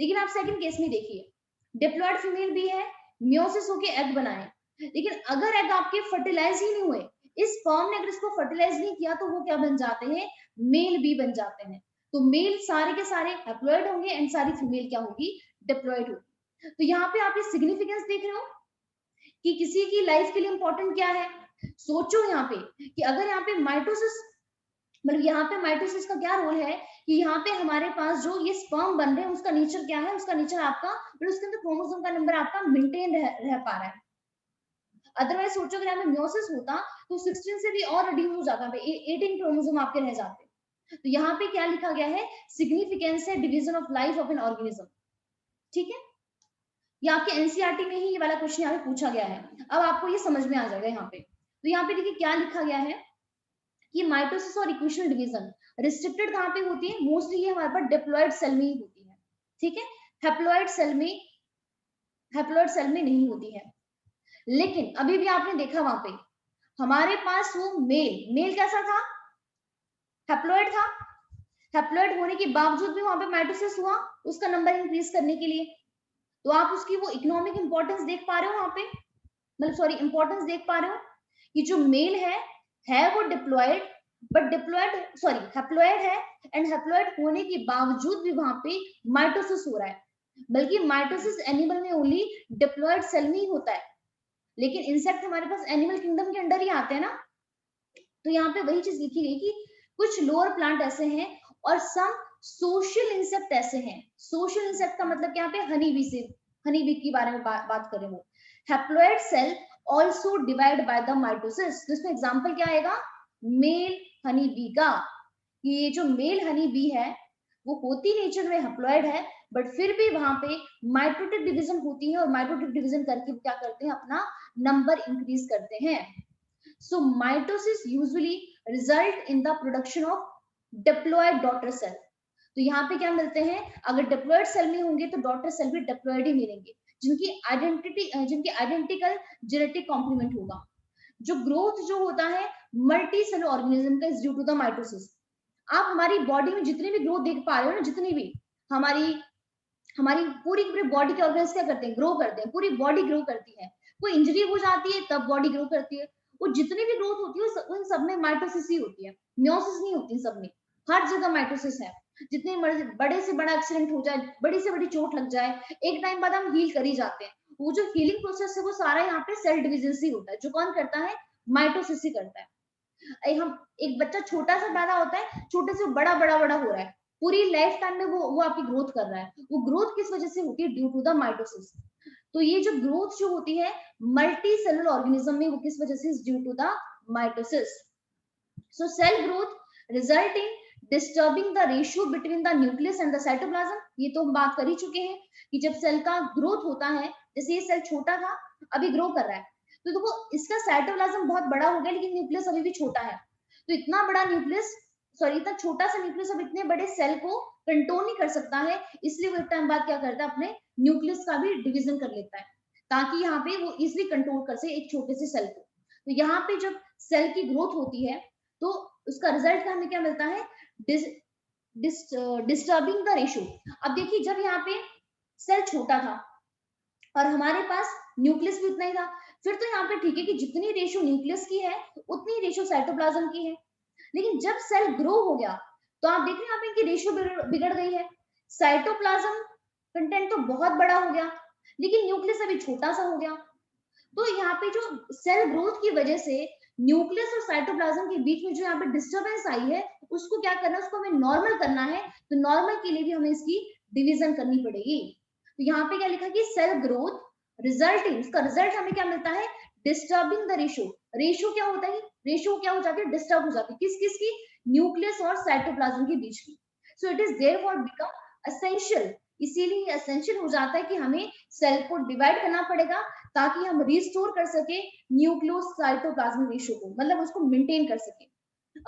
Speaker 1: लेकिन आप सेकंड केस में देखिए, डिप्लॉइड फीमेल भी है, मियोसिस होके एग बनाए, लेकिन अगर एग आपके फर्टिलाइज ही नहीं हुए, इस स्पर्म ने अगर इसको फर्टिलाइज नहीं किया तो वो क्या बन जाते हैं, मेल भी बन जाते हैं। तो मेल सारे के सारे हैप्लॉइड होंगे एंड सारी फीमेल क्या होगी, डिप्लॉइड होगी। तो यहाँ पे आप ये सिग्निफिकेंस देख रहे हो कि किसी की लाइफ के लिए इंपॉर्टेंट क्या है। सोचो यहाँ पे कि अगर यहाँ पे माइटोसिस, मतलब यहाँ पे माइटोसिस का क्या रोल है कि यहाँ पे हमारे पास जो ये स्पर्म बन रहे हैं उसका नेचर क्या है, उसका नेचर आपका, मतलब उसके अंदर क्रोमोसोम का नंबर आपका मेंटेन रह पा रहा है। अदरवाइज सोचो अगर यहाँ पे मियोसिस होता तो 16 से भी और रिड्यूस हो जाता, 18 क्रोमोसोम आपके रह जाते। तो यहाँ पे क्या लिखा गया है, सिग्निफिकेंस है division of life of an organism. ठीक है, ये आपके एनसीईआरटी में ही ये वाला क्वेश्चन यहाँ पे पूछा गया है। अब आपको ये समझ में आ जाएगा यहाँ पे। तो यहाँ पे देखिए क्या लिखा गया है कि माइटोसिस और इक्वेशनल डिवीजन रिस्ट्रिक्टेड कहाँ पे होती है, मोस्टली ये हमारे पास डिप्लॉइड सेल में ही होती है। ठीक है, हैप्लॉइड सेल में नहीं होती है। लेकिन अभी भी आपने देखा वहां पे हमारे पास वो मेल कैसा था, हैप्लॉइड था। हैप्लॉइड होने के बावजूद भी वहां पे माइटोसिस हुआ उसका नंबर इंक्रीज करने के लिए। तो आप उसकी वो इकोनॉमिक इंपॉर्टेंस देख पा रहे हो वहां पे, मतलब सॉरी इंपॉर्टेंस देख पा रहे हो कि जो मेल है वो diploid, but diploid sorry haploid है, एंड हैप्लॉइड होने के बावजूद भी वहां पे माइटोसिस हो रहा है। बल्कि माइटोसिस एनिमल में ओनली डिप्लॉइड सेल में ही होता है, लेकिन इंसेक्ट हमारे पास एनिमल किंगडम के अंडर ही आते हैं ना। तो यहाँ पे वही चीज लिखी गई कि कुछ लोअर प्लांट ऐसे हैं और सम सोशल इंसेक्ट ऐसे हैं। सोशल इंसेक्ट का मतलब यहाँ पे हनी बी के बारे में बात करें वो। Haploid cell also divide by the mitosis. तो इसमें एग्जाम्पल क्या आएगा, मेल हनी बी का। ये जो मेल हनी बी है वो होती नेचर में हैप्लॉइड है, बट फिर भी वहां पे माइटोटिक डिवीजन होती है, और माइटोटिक डिवीजन करके क्या करते हैं, अपना नंबर इंक्रीज करते हैं। So mitosis usually result in the production of diploid daughter cell. तो यहाँ पे क्या मिलते हैं, अगर डिप्लॉइड सेल में होंगे तो डॉटर सेल भी डिप्लॉइड ही मिलेंगे, जिनकी आइडेंटिकल जेनेटिक कॉम्प्लीमेंट होगा। जो ग्रोथ जो होता है मल्टी सेलुलर ऑर्गेनिज्म का is due to the mitosis. आप हमारी बॉडी में जितनी भी ग्रोथ देख पा रहे हो ना, जितनी भी हमारी हमारी पूरी पूरी बॉडी के ऑर्गन्स क्या करते हैं, ग्रो करते हैं, पूरी बॉडी ग्रो करती है। कोई इंजरी हो जाती है तब बॉडी ग्रो करती है। वो जितनी भी ग्रोथ होती है उन सब में माइटोसिस ही होती है, मियोसिस नहीं होती सब में। हर जगह माइटोसिस है। जितनी बड़े से बड़ा एक्सीडेंट हो जाए, बड़ी से बड़ी चोट लग जाए, एक टाइम बाद हम हील कर ही जाते हैं। वो जो हीलिंग प्रोसेस है वो सारा यहाँ पे सेल डिविजन से होता है। जो कौन करता है, माइटोसिस ही करता है। हम एक बच्चा छोटा सा पैदा होता है, छोटे से बड़ा बड़ा बड़ा हो रहा है, पूरी लाइफ टाइम में वो आपकी ग्रोथ कर रहा है। वो ग्रोथ किस वजह से होती है, ड्यू टू द माइटोसिस। तो ये जो ग्रोथ जो होती है मल्टी सेलुलर ऑर्गेनिज्म में, वो किस वजह से, due to the mitosis. So cell growth result in disturbing the ratio between the nucleus and the cytoplasm. ये तो हम बात कर ही चुके हैं कि जब सेल का ग्रोथ होता है, जैसे ये सेल छोटा था अभी ग्रो कर रहा है, तो देखो इसका साइटोप्लाज्म बहुत बड़ा हो गया लेकिन न्यूक्लियस अभी भी छोटा है। तो इतना बड़ा न्यूक्लियस, सॉरी इतना छोटा सा न्यूक्लियस अब इतने बड़े सेल को कंट्रोल नहीं कर सकता है, इसलिए वो एक टाइम बाद क्या करता है, अपने न्यूक्लियस का भी डिवीजन कर लेता है, ताकि यहाँ पे वो इजिली कंट्रोल कर सके एक छोटे से सेल को। तो यहाँ पे जब सेल की ग्रोथ होती है तो उसका रिजल्ट हमें क्या मिलता है, डिस्टर्बिंग द रेशियो। अब देखिए जब यहाँ पे सेल छोटा था और हमारे पास न्यूक्लियस भी उतना ही था, फिर तो यहाँ पे ठीक है कि जितनी रेशियो न्यूक्लियस की है उतनी रेशियो साइटोप्लाज्म की है। लेकिन जब सेल ग्रो हो गया तो आप देख रहे हैं यहाँ पे इनकी रेशियो बिगड़ गई है। साइटोप्लाज्म कंटेंट तो बहुत बड़ा हो गया लेकिन न्यूक्लियस अभी छोटा सा हो गया। तो यहाँ पे जो सेल ग्रोथ की वजह से न्यूक्लियस और साइटोप्लाज्म के बीच में जो यहाँ पे डिस्टरबेंस आई है उसको क्या करना है, उसको हमें नॉर्मल करना है। तो नॉर्मल के लिए भी हमें इसकी डिवीजन करनी पड़ेगी। तो यहाँ पे क्या लिखा कि सेल ग्रोथ रिजल्टिंग, उसका रिजल्ट हमें क्या मिलता है, डिस्टर्बिंग द रेशियो। रेशियो क्या होता है, रेशियो क्या हो जाती है, डिस्टर्ब हो जाती है, किस किस की, न्यूक्लियस और साइटोप्लाज्म के बीच की। सो it is therefore become essential, इसीलिए एसेंशियल हो जाता है कि हमें सेल को डिवाइड करना पड़ेगा ताकि हम रिस्टोर कर सके न्यूक्लियस साइटोप्लाज्म रेशियो को, मतलब उसको मेंटेन कर सके।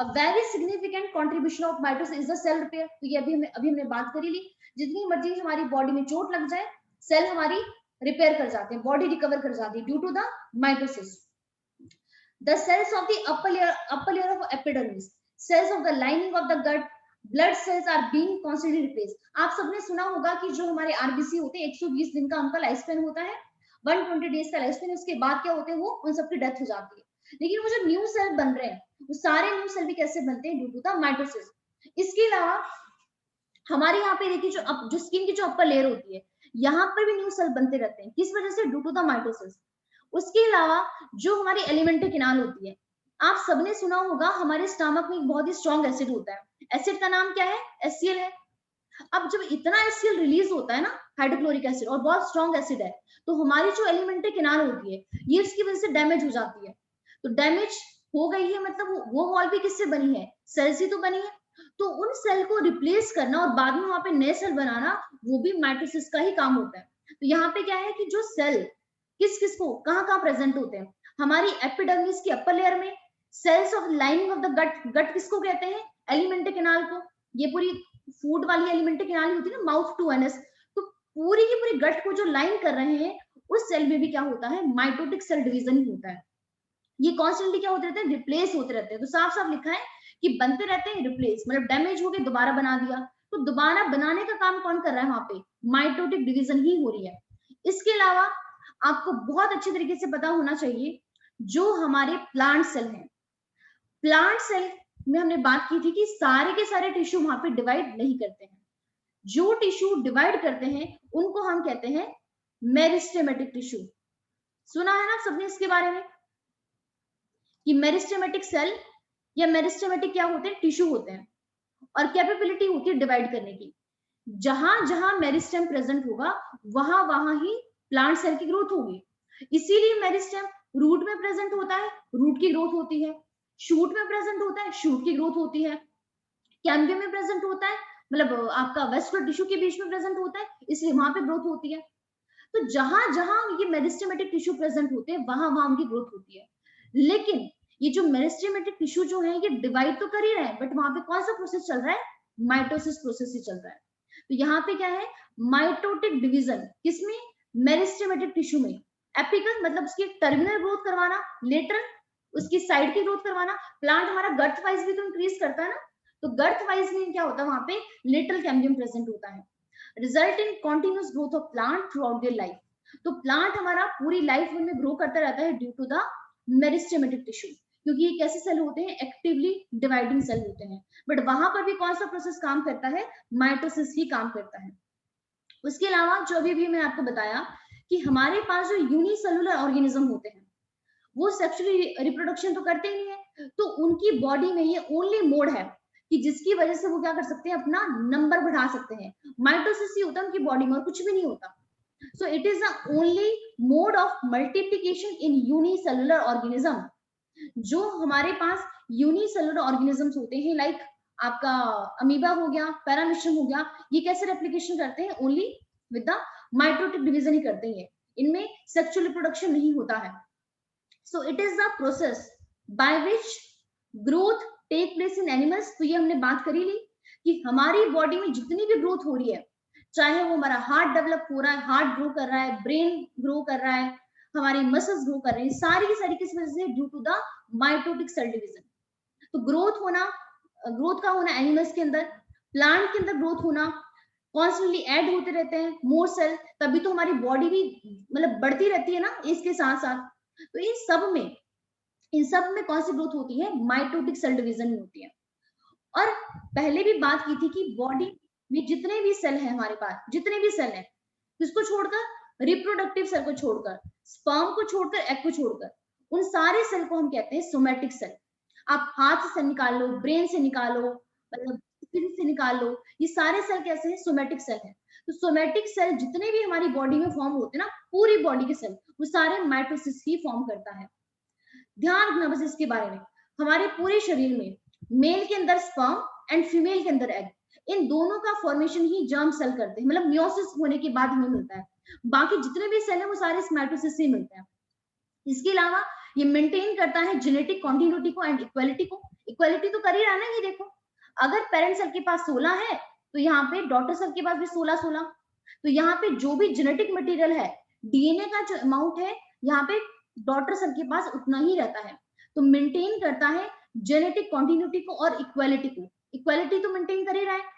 Speaker 1: A very significant contribution of mitosis is the cell repair। तो ये अभी हमने बात करी ली, जितनी मर्जी हमारी बॉडी में चोट लग जाए सेल हमारी रिपेयर कर जाते हैं, बॉडी रिकवर कर जाती है due to the mitosis. The cells of the upper layer of epidermis, cells of the lining of the gut, blood cells are being constantly replaced। आप सबने सुना होगा कि जो हमारे आरबीसी होते हैं 120 दिन का उनका लाइफ स्पैन होता है, 120 डेज का लाइफ स्पैन, उसके बाद क्या होते हैं, वो उन सबकी डेथ हो जाती है। लेकिन वो जो न्यू सेल बन रहे हैं वो सारे न्यू सेल भी कैसे बनते हैं, ड्यू टू द माइटोसिस। इसके अलावा हमारे यहाँ पे देखिए जो स्किन की जो अपर लेयर होती है यहाँ पर भी न्यू सेल बनते रहते हैं, किस वजह से, ड्यू टू द माइटोसिस। उसके अलावा जो हमारी एलिमेंट्री किनाल होती है, आप सबने सुना होगा हमारे स्टमक में एक बहुत ही स्ट्रॉन्ग एसिड होता है, एसिड का नाम क्या है, HCl है। अब जब इतना HCl रिलीज होता है ना, हाइड्रोक्लोरिक एसिड, और बहुत स्ट्रॉन्ग एसिड है, तो हमारी जो एलिमेंट्री किनाल होती है ये इसकी वजह से डैमेज हो जाती है। तो डैमेज हो गई है मतलब वो वॉल भी किससे बनी है, सेल से तो बनी है। तो उन सेल को रिप्लेस करना और बाद में वहां पे नए सेल बनाना वो भी माइटोसिस का ही काम होता है। तो यहाँ पे क्या है कि जो सेल किस किस को कहाँ प्रेजेंट होते हैं, हमारी एपिडर्मिस की अपर लेयर में, cells of lining of the gut, gut किसको कहते हैं, एलिमेंट्री कैनाल को, ये पूरी फूड वाली एलिमेंट्री कैनाल होती है ना, माउथ टू एनस। तो पूरी की पूरी गट को जो लाइन कर रहे हैं उस सेल में भी क्या होता है, माइटोटिक सेल डिवीजन ही होता है। ये कॉन्स्टेंटली क्या होते रहते हैं, रिप्लेस होते रहते हैं। तो साफ साफ लिखा है कि बनते रहते हैं रिप्लेस, मतलब डैमेज हो गए दोबारा बना दिया। तो दोबारा बनाने का काम कौन कर रहा है, वहां पे माइटोटिक डिवीजन ही हो रही है। इसके अलावा आपको बहुत अच्छे तरीके से पता होना चाहिए जो हमारे प्लांट सेल हैं, प्लांट सेल में हमने बात की थी कि सारे के सारे टिश्यू वहां पे डिवाइड नहीं करते हैं। जो टिश्यू डिवाइड करते हैं उनको हम कहते हैं मेरिस्टेमेटिक टिश्यू। सुना है ना सबने इसके बारे में कि मेरिस्टेमेटिक सेल या मेरिस्टेमेटिक क्या होते हैं, टिश्यू होते हैं और कैपेबिलिटी होती है डिवाइड करने की। जहां जहां मेरिस्टेम प्रेजेंट होगा वहां वहां ही प्लांट सेल की ग्रोथ होगी। इसीलिए मेरिस्टेम रूट में प्रेजेंट होता है, रूट की ग्रोथ होती है, शूट में प्रेजेंट होता है, शूट की ग्रोथ होती है, कैम्बियम में प्रेजेंट होता है, मतलब आपका वेस्कुलर टिश्यू के बीच में प्रेजेंट होता है, इसलिए वहां पे ग्रोथ होती है। तो जहां जहां ये मेरिस्टेमेटिक टिश्यू प्रेजेंट होते हैं वहां वहां उनकी ग्रोथ होती है। लेकिन ये जो मेरिस्टेमेटिक टिश्यू जो है ये डिवाइड तो कर ही रहे हैं, बट वहां पे कौन सा प्रोसेस चल रहा है, माइटोसिस प्रोसेस ही चल रहा है। तो यहाँ पे क्या है, माइटोटिक डिवीजन, किसमें, मेरिस्टेमेटिक टिश्यू में। एपिकल मतलब उसकी टर्मिनल ग्रोथ करवाना, लेटरल उसकी साइड की ग्रोथ करवाना। प्लांट हमारा गर्थ वाइज भी तो इंक्रीज करता है ना, तो गर्थ वाइज में क्या होता है, वहां पे लेटरल कैम्बियम प्रेजेंट होता है, result in continuous growth of plant throughout their life. तो प्लांट हमारा पूरी लाइफ में ग्रो करता रहता है due to the meristematic tissue, क्योंकि ये कैसे सेल होते हैं, एक्टिवली डिवाइडिंग सेल होते हैं। बट वहां पर भी कौन सा प्रोसेस काम करता है, माइटोसिस ही काम करता है। उसके अलावा जो अभी मैं आपको बताया कि हमारे पास जो यूनिसेलुलर ऑर्गेनिज्म होते हैं वो सेक्सुअली रिप्रोडक्शन तो करते ही नहीं है, तो उनकी बॉडी में ये ओनली मोड है कि जिसकी वजह से वो क्या कर सकते हैं, अपना नंबर बढ़ा सकते हैं। माइटोसिस ही होता है उनकी बॉडी में और कुछ भी नहीं होता। सो it is the only mode of multiplication in unicellular organism. जो हमारे पास यूनिसेलुलर ऑर्गेनिजम्स होते हैं, लाइक आपका अमीबा हो गया, पैरामिश्रम हो गया, ये कैसे रेप्लिकेशन करते हैं, only with the mitotic division ही करते हैं, इनमें सेक्सुअल रिप्रोडक्शन नहीं होता है। So it is the process by which growth take place in animals. तो ये हमने बात करी ली कि हमारी बॉडी में जितनी भी ग्रोथ हो रही है, चाहे वो हमारा हार्ट डेवलप हो रहा है, हार्ट ग्रो कर रहा है, ब्रेन ग्रो कर रहा है, हमारी मसल्स ग्रो कर रहे हैं, सारी की सारी किस वजह से, due to the mitotic cell division. तो ग्रोथ होना, ग्रोथ का होना एनिमल्स के अंदर, प्लांट के अंदर ग्रोथ होना कॉन्स्टेंटली ऐड होते रहते हैं मोर सेल, तभी तो हमारी बॉडी भी मतलब बढ़ती रहती है ना इसके साथ साथ। तो इन सब में कौन सी ग्रोथ होती है, माइटोटिक सेल डिवीजन में होती है। और पहले भी बात की थी कि बॉडी में जितने भी सेल है हमारे पास, जितने भी सेल है, किसको छोड़कर, रिप्रोडक्टिव सेल को छोड़कर, स्पर्म को छोड़कर, एग को छोड़कर, उन सारे सेल को हम कहते हैं सोमैटिक सेल। आप हाथ से निकाल लो, ब्रेन से निकालो, मतलब स्किन से निकाल लो, ये सारे सेल कैसे हैं, सोमैटिक सेल है। तो सोमैटिक सेल जितने भी हमारी बॉडी में फॉर्म होते हैं ना, पूरी बॉडी के सेल, वो सारे माइटोसिस ही फॉर्म करता है। ध्यान रखना बस इसके बारे में, हमारे पूरे शरीर में मेल के अंदर स्पर्म एंड फीमेल के अंदर एग, इन दोनों का फॉर्मेशन ही जर्म सेल करते हैं, मतलब मियोसिस होने के बाद हमें मिलता है। बाकी जितने भी सेल है वो सारे स्मैटोसिस से मिलते हैं। इसके अलावा ये मेंटेन करता है जेनेटिक कॉन्टिन्यूटी को एंड इक्वालिटी को। इक्वालिटी तो कर ही रहा ना, ये देखो, अगर पेरेंट सेल के पास 16 है तो यहाँ पे डॉटर सेल के पास भी 16-16, तो यहाँ पे जो भी जेनेटिक मटेरियल है, डीएनए का जो अमाउंट है, यहाँ पे डॉटर सेल के पास उतना ही रहता है। तो मेंटेन करता है जेनेटिक कॉन्टिन्यूटी को और इक्वालिटी को। इक्वालिटी तो मेंटेन कर ही रहा है।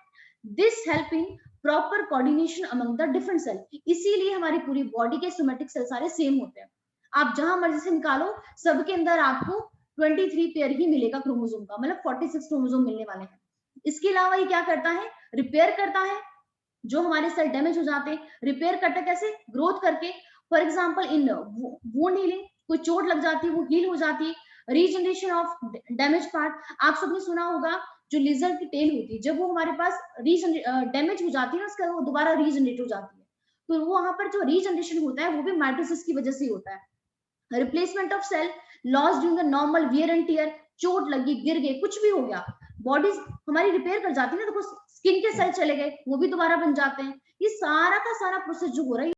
Speaker 1: This help in proper coordination among the different cell. इसीलिए हमारी पूरी बॉडी के सोमैटिक सेल सारे सेम होते हैं। आप जहां मर्जी से निकालो, सबके अंदर आपको 23 पेयर ही मिलेगा क्रोमोसोम का, मतलब 46 क्रोमोसोम मिलने वाले हैं। इसके अलावा ये क्या करता है, रिपेयर करता है जो हमारे सेल डैमेज हो जाते हैं। रिपेयर करता कैसे, ग्रोथ करके। For example in wound healing, कोई चोट लग जाती है वो हील हो जाती है। रीजनरेशन ऑफ डैमेज पार्ट, आप सबने सुना होगा जो लिजर्ड की टेल होती है, जब वो हमारे पास डैमेज हो जाती है ना, उसका वो दोबारा रीजनरेट हो जाती है, तो वो वहां पर जो रीजनरेशन होता है वो भी माइटोसिस की वजह से ही होता है। Replacement of cell loss during the normal wear and tear, चोट लगी, गिर गए, कुछ भी हो गया, बॉडी हमारी रिपेयर कर जाती है ना, देखो स्किन के सेल चले गए वो भी दोबारा बन जाते हैं। ये सारा का सारा प्रोसेस जो हो रहा है